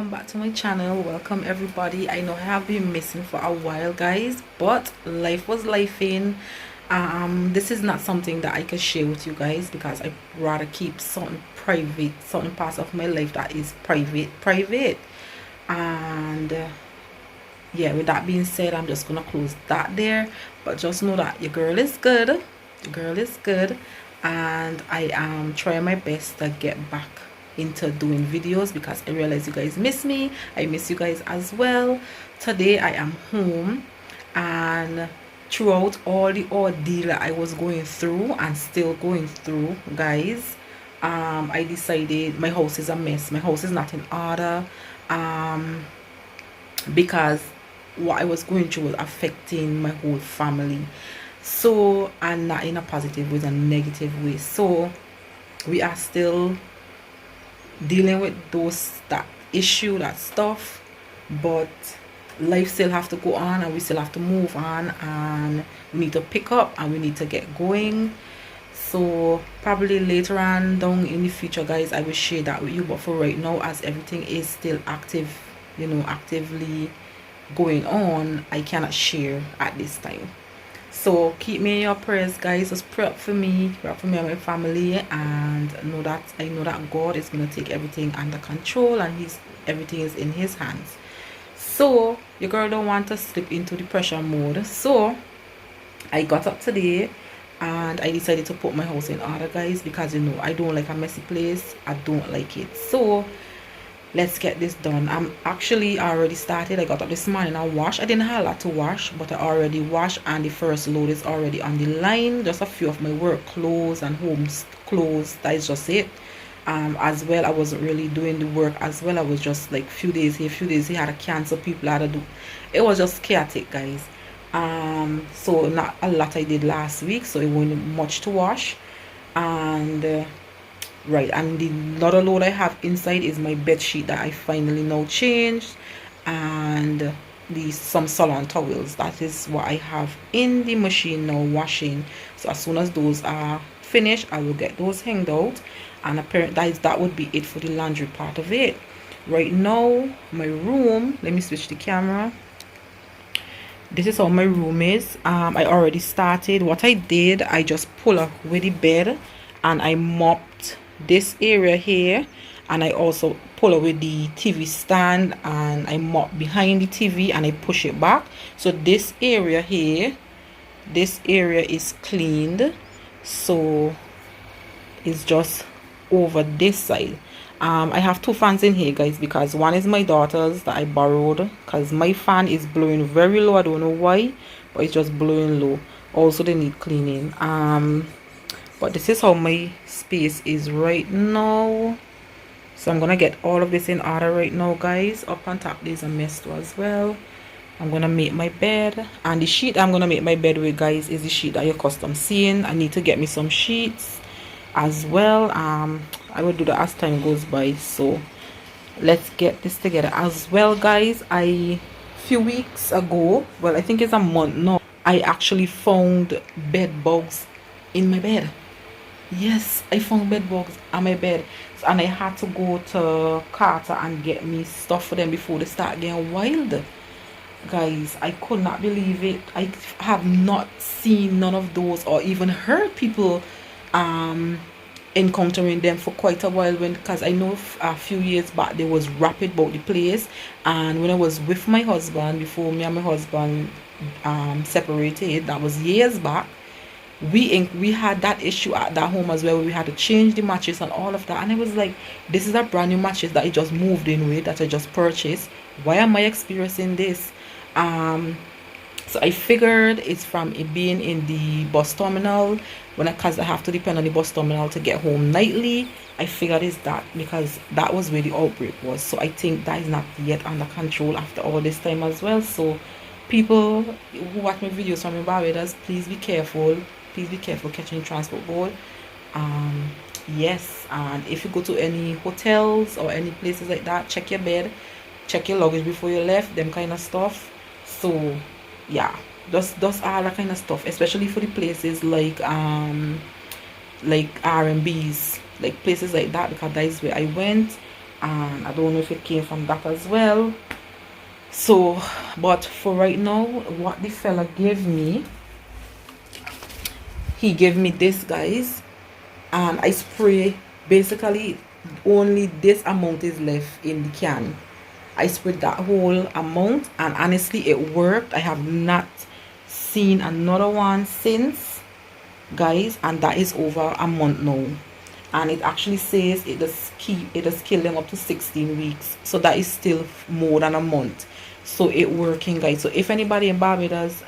welcome back to my channel. Welcome everybody. I know I have been missing for a while, guys, but life was lifing. This is not something that I can share with you guys because I rather keep something private, certain parts of my life that is private. And yeah, with that being said, I'm just gonna close that there. But just know that your girl is good. Your girl is good, and I am trying my best to get back into doing videos because I realize you guys miss me. I miss you guys as well. Today I am home, and throughout all the ordeal that I was going through and still going through, guys, I decided my house is a mess. My house is not in order, because what I was going through was affecting my whole family. So, and not in a positive way, a negative way. So we are still dealing with that issue, that stuff, but life still have to go on, and we still have to move on, and we need to pick up and we need to get going. So probably later on down in the future, guys, I will share that with you. But for right now, as everything is still active, you know, actively going on, I cannot share at this time. So keep me in your prayers, guys. Just pray up for me and my family, and I know that God is gonna take everything under control, and everything is in his hands. So your girl don't want to slip into depression mode. So I got up today and I decided to put my house in order, guys, because you know I don't like a messy place. I don't like it. So let's get this done. I'm actually already started. I got up this morning. I washed. I didn't have a lot to wash, but I already washed, and the first load is already on the line. Just a few of my work clothes and home clothes. That is just it. As well, I wasn't really doing the work as well. I was just like few days here, had to cancel, people had to do. It was just chaotic, guys. So not a lot I did last week, so it wasn't much to wash. And right, and the other load I have inside is my bed sheet that I finally now changed, and some salon towels. That is what I have in the machine now washing. So as soon as those are finished, I will get those hanged out, and apparently that would be it for the laundry part of it. Right now, my room, let me switch the camera. This is how my room is. I already started. What I did, I just pull up with the bed and I mopped this area here, and I also pull away the TV stand and I mop behind the TV and I push it back. So this area here, this area is cleaned. So it's just over this side. I have two fans in here, guys, because one is my daughter's that I borrowed, because my fan is blowing very low. I don't know why, but it's just blowing low. Also they need cleaning. But this is how my space is right now. So I'm gonna get all of this in order right now, guys. Up on top there's a mess too as well. I'm gonna make my bed, and the sheet I'm gonna make my bed with, guys, is the sheet that you're custom seeing. I need to get me some sheets as well. I will do that as time goes by. So let's get this together as well, guys. Few weeks ago, well, I think it's a month now, I actually found bed bugs in my bed. Yes, I found bed bugs on my bed, and I had to go to Carter and get me stuff for them before they start getting wild. Guys, I could not believe it. I have not seen none of those or even heard people encountering them for quite a while, because I know a few years back there was rapid about the place, and when I was with my husband, before me and my husband separated, that was years back, we had that issue at that home as well, where we had to change the mattress and all of that, and I was like, this is a brand new mattress that I just moved in with, that I just purchased. Why am I experiencing this? So I figured it's from it being in the bus terminal, because I have to depend on the bus terminal to get home nightly. I figured it's that, because that was where the outbreak was. So I think that is not yet under control after all this time as well. So people who watch my videos from Barbados, please be careful. Please be careful catching transport board. Yes, and if you go to any hotels or any places like that, check your bed, check your luggage before you left, them kind of stuff. So yeah, just all that kind of stuff, especially for the places like R&B's, like places like that, because that is where I went. and I don't know if it came from that as well. So but for right now, what the fella gave me, he gave me this, guys, and I spray basically only this amount is left in the can. I sprayed that whole amount, and honestly it worked. I have not seen another one since, guys, and that is over a month now. And it actually says it does kill them up to 16 weeks, so that is still more than a month. So it working, guys. So if anybody in Barbados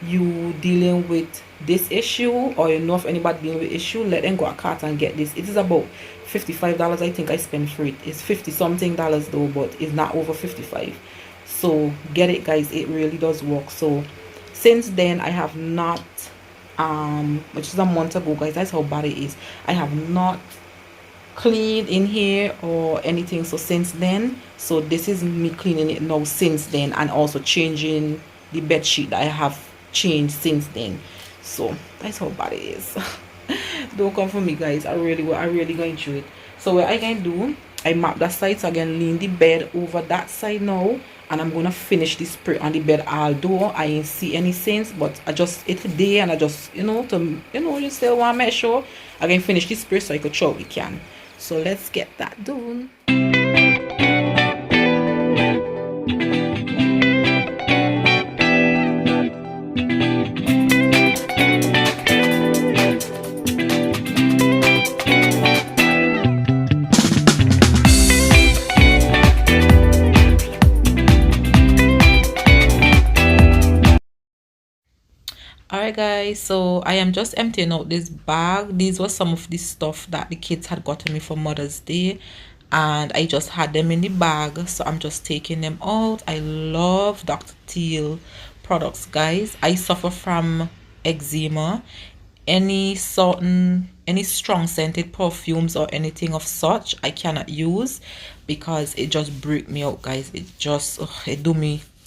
you dealing with this issue, or you know of anybody dealing with issue, let them go a cart and get this. It is about $55 I think I spent for it. It's 50 something dollars though, but it's not over 55. So get it, guys. It really does work. So since then I have not which is a month ago, guys, that's how bad it is. I have not cleaned in here or anything. So since then, so this is me cleaning it now since then, and also changing the bed sheet that I have changed since then. So that's how bad it is. Don't come for me, guys. I really going through it. So what I can do, I map that side, so I can lean the bed over that side now, and I'm gonna finish the spray on the bed. Although I ain't see any sense, but I just it today, and I just you still want to make sure I can finish the spray so I could throw we can. So let's get that done. Alright, guys, so I am just emptying out this bag. These were some of the stuff that the kids had gotten me for Mother's Day, and I just had them in the bag, so I'm just taking them out. I love Dr. Teal products, guys. I suffer from eczema. Any strong scented perfumes or anything of such I cannot use, because it just break me out, guys. It just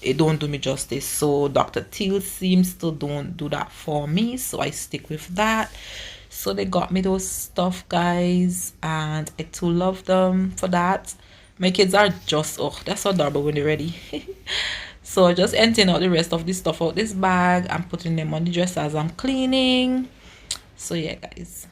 it don't do me justice. So Dr. Teal seems to don't do that for me, so I stick with that. So they got me those stuff, guys, and I too love them for that. My kids are just they're so adorable when they're ready. So just emptying out the rest of this stuff out this bag and putting them on the dresser as I'm cleaning. So yeah, guys.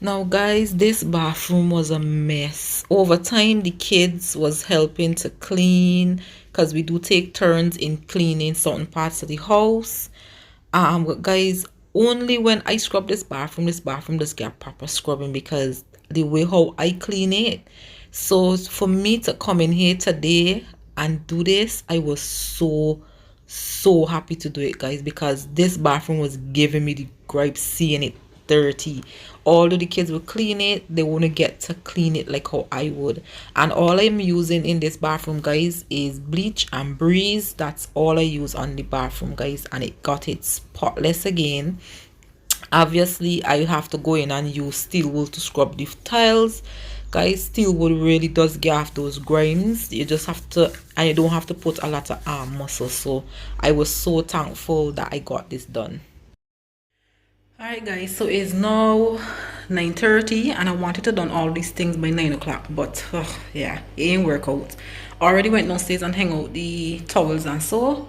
Now, guys, this bathroom was a mess. Over time, the kids was helping to clean, because we do take turns in cleaning certain parts of the house. But guys, only when I scrub this bathroom does get proper scrubbing, because the way how I clean it. So for me to come in here today and do this, I was so happy to do it, guys, because this bathroom was giving me the gripes seeing it dirty. Although the kids will clean it, they won't get to clean it like how I would. And all I'm using in this bathroom, guys, is bleach and breeze. That's all I use on the bathroom, guys, and it got it spotless again. Obviously I have to go in and use steel wool to scrub the tiles, guys. Steel wool really does get off those grimes. You just have to, and you don't have to put a lot of arm muscle. So I was so thankful that I got this done. Alright, guys, so it's now 9:30 and I wanted to done all these things by 9 o'clock, but yeah, it ain't work out. Already went downstairs and hang out the towels and so,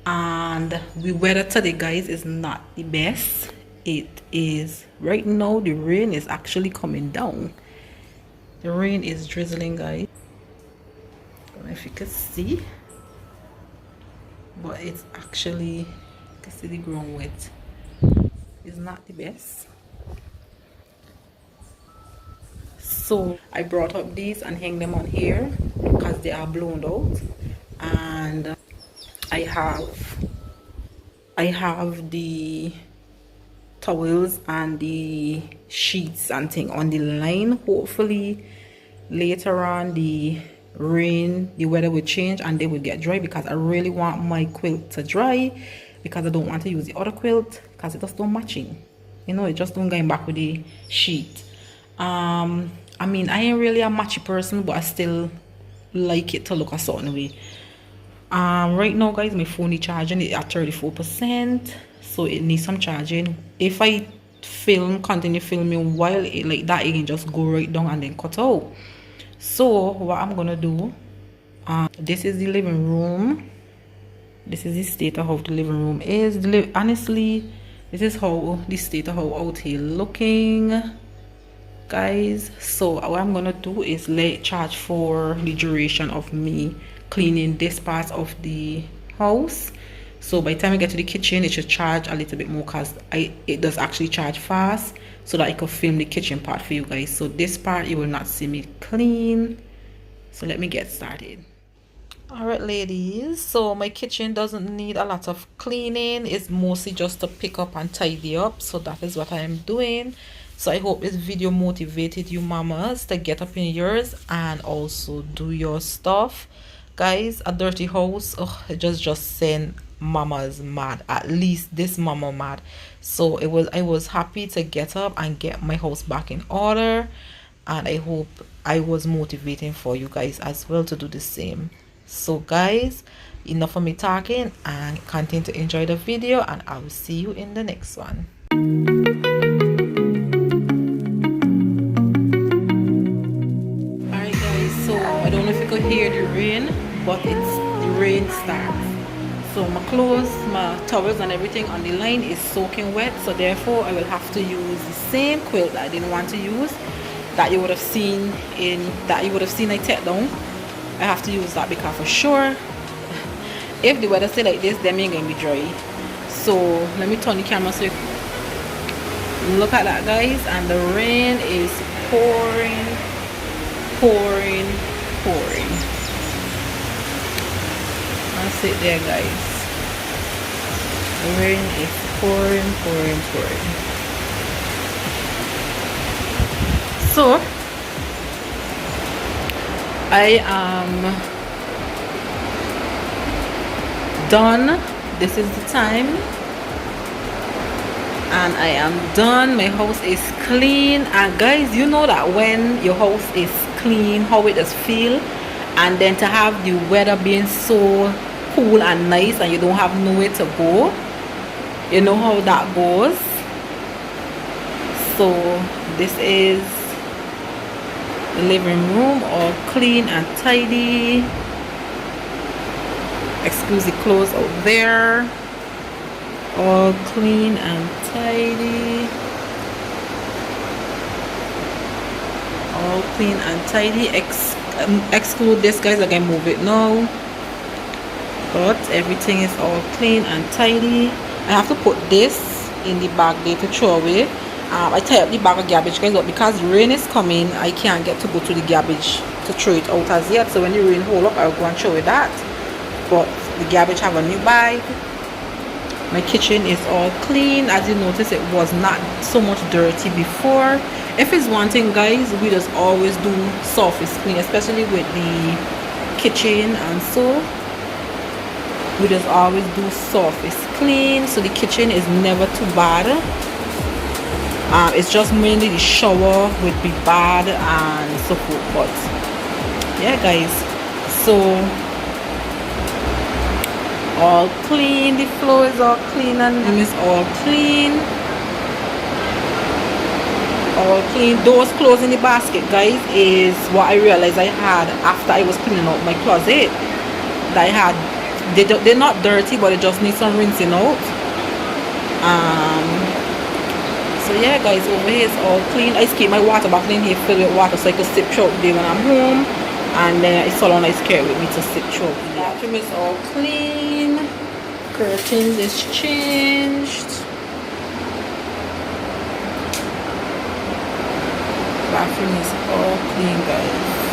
and the weather today, guys, is not the best. It is right now, the rain is actually coming down. The rain is drizzling, guys. I don't know if you can see, but it's actually, you can see the ground wet. It's not the best. So I brought up these and hang them on here because they are blown out, and I have the towels and the sheets and thing on the line. Hopefully later on the weather will change and they will get dry, because I really want my quilt to dry, because I don't want to use the other quilt because it just don't matching, you know, it just don't go back with the sheet. I mean, I ain't really a matchy person, but I still like it to look a certain way. Right now, guys, my phone is charging it at 34%, so it needs some charging. If I continue filming while it like that, it can just go right down and then cut out. So what I'm gonna do, this is the living room. This is the state of how the living room is. Honestly, this is how the state of how out here looking, guys. So what I'm gonna do is let charge for the duration of me cleaning this part of the house. So by the time I get to the kitchen, it should charge a little bit more, because it does actually charge fast, so that I can film the kitchen part for you guys. So this part you will not see me clean. So let me get started. All right, ladies, so my kitchen doesn't need a lot of cleaning. It's mostly just to pick up and tidy up, so that is what I am doing. So I hope this video motivated you mamas to get up in yours and also do your stuff, guys. A dirty house, it just send mamas mad, at least this mama mad. So I was happy to get up and get my house back in order, and I hope I was motivating for you guys as well to do the same. So guys, enough of me talking, and continue to enjoy the video, and I will see you in the next one. Alright guys, so I don't know if you could hear the rain, but the rain starts. So my clothes, my towels and everything on the line is soaking wet, so therefore I will have to use the same quilt that I didn't want to use, that you would have seen I take down. I have to use that, because for sure if the weather stay like this, then ain't gonna be dry. So let me turn the camera so you look at that, guys, and the rain is pouring. That's it there, guys. The rain is pouring. So I am done. This is the time, and I am done. My house is clean, and guys, you know that when your house is clean, how it does feel, and then to have the weather being so cool and nice, and you don't have nowhere to go, you know how that goes. So this is the living room, all clean and tidy. Excuse the clothes out there, all clean and tidy. All clean and tidy. Exclude this, guys, I can move it now, but everything is all clean and tidy. I have to put this in the bag there to throw away. I tie up the bag of garbage, guys, but because the rain is coming, I can't get to go to the garbage to throw it out as yet. So when the rain hold up, I'll go and show you that. But the garbage have a new bag. My kitchen is all clean. As you notice, it was not so much dirty before. If it's one thing, guys, we just always do surface clean, especially with the kitchen, and so we just always do surface clean, so the kitchen is never too bad. It's just mainly the shower would be bad and so forth. But yeah, guys, so all clean. The floor is all clean and the room is all clean. all clean. Those clothes in the basket, guys, is what I realized I had after I was cleaning out my closet. That I had, they're not dirty, but they just need some rinsing out. So yeah, guys, over here is all clean. I just keep my water bottle in here filled with water so I can sip throughout the day when I'm home, and then it's all on ice carry with me to sip throughout. The bathroom is all clean. Curtains is changed. Bathroom is all clean, guys.